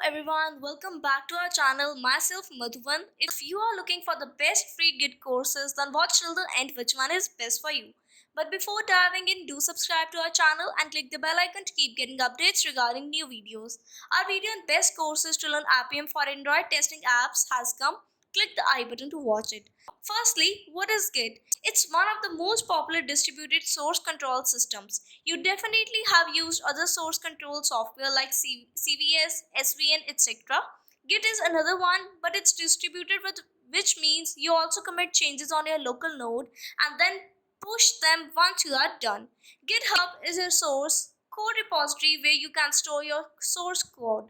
everyone, welcome back to our channel. Myself Madhuwan. If you are looking for the best free GIT courses, then watch till the end which one is best for you. But before diving in, do subscribe to our channel and click the bell icon to keep getting updates regarding new videos. Our video on best courses to learn RPM for Android testing apps has come. Click the I button to watch it. Firstly, what is Git? It's one of the most popular distributed source control systems. You definitely have used other source control software like CVS, SVN, etc. Git is another one, but it's distributed with which means you also commit changes on your local node and then push them once you are done. GitHub is a source code repository where you can store your source code.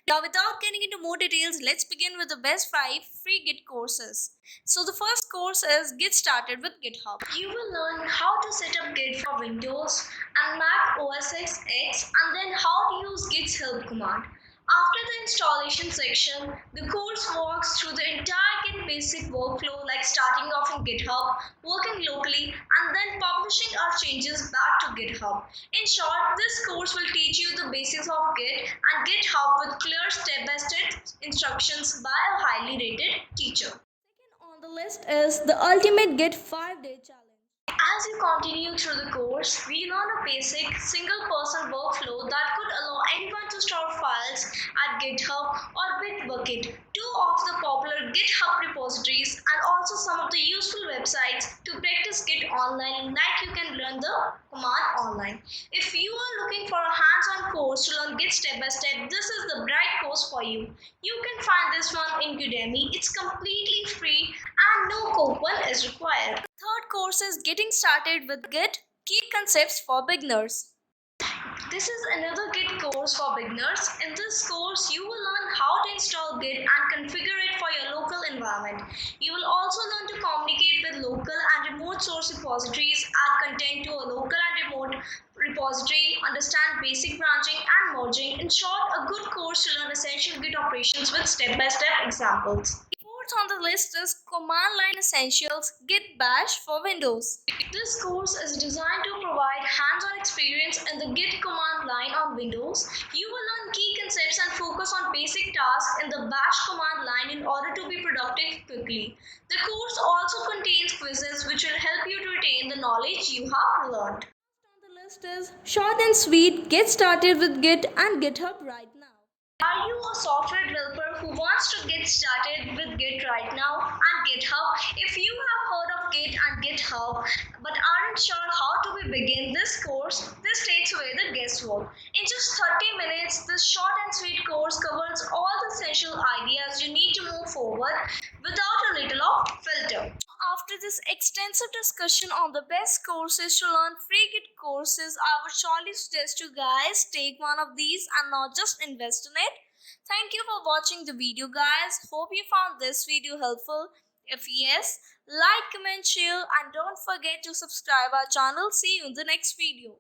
Now, without getting into more details, let's begin with the best 5 free Git courses. So, the first course is Get Started with GitHub. You will learn how to set up Git for Windows and Mac OS X and then how to use Git's help command. After the installation section, the course walks through the entire Git basic workflow like starting off in GitHub, working locally, and then publishing our changes back to GitHub. In short, this course will teach you the basics of Git and GitHub with clear step-by-step instructions by a highly rated teacher. Second on the list is the Ultimate Git 5-Day Challenge. As you continue through the course, we learn a basic single-person workflow that could allow anyone to store files at GitHub or Bitbucket, two of the popular GitHub repositories, and also some of the useful websites to practice Git online like you can learn the command online. If you are looking for a hands-on course to learn Git step by step, this is the right course for you. You can find this one in Udemy. It's completely free and no coupon is required. Third course is Getting Started with Git Key Concepts for Beginners. This is another Git course for beginners. In this course, you will learn how to install Git and configure it for your local environment. You will also learn to communicate with local and remote source repositories, add content to a local and remote repository, understand basic branching and merging. In short, a good course to learn essential Git operations with step-by-step examples. Fourth on the list is Command Line Essentials Git Bash for Windows. This course is designed to provide hands-on experience in the Git command line on Windows. You will learn key concepts and focus on basic tasks in the Bash command line in order to be productive quickly. The course also contains quizzes which will help you to retain the knowledge you have learned. Next on the list is Short and Sweet Get Started with Git and GitHub right now. Are you a software developer who wants to get started with Git right now and GitHub? If you have heard of Git and GitHub but aren't sure how to begin this course, this takes away the guesswork. In just 30 minutes, this short and sweet course covers all the essential ideas you need to move forward without a little of filter. After this extensive discussion on the best courses to learn free Git courses, I would surely suggest you guys take one of these and not just invest in it. Thank you for watching the video, guys. Hope you found this video helpful. If yes, like, comment, share, and don't forget to subscribe our channel. See you in the next video.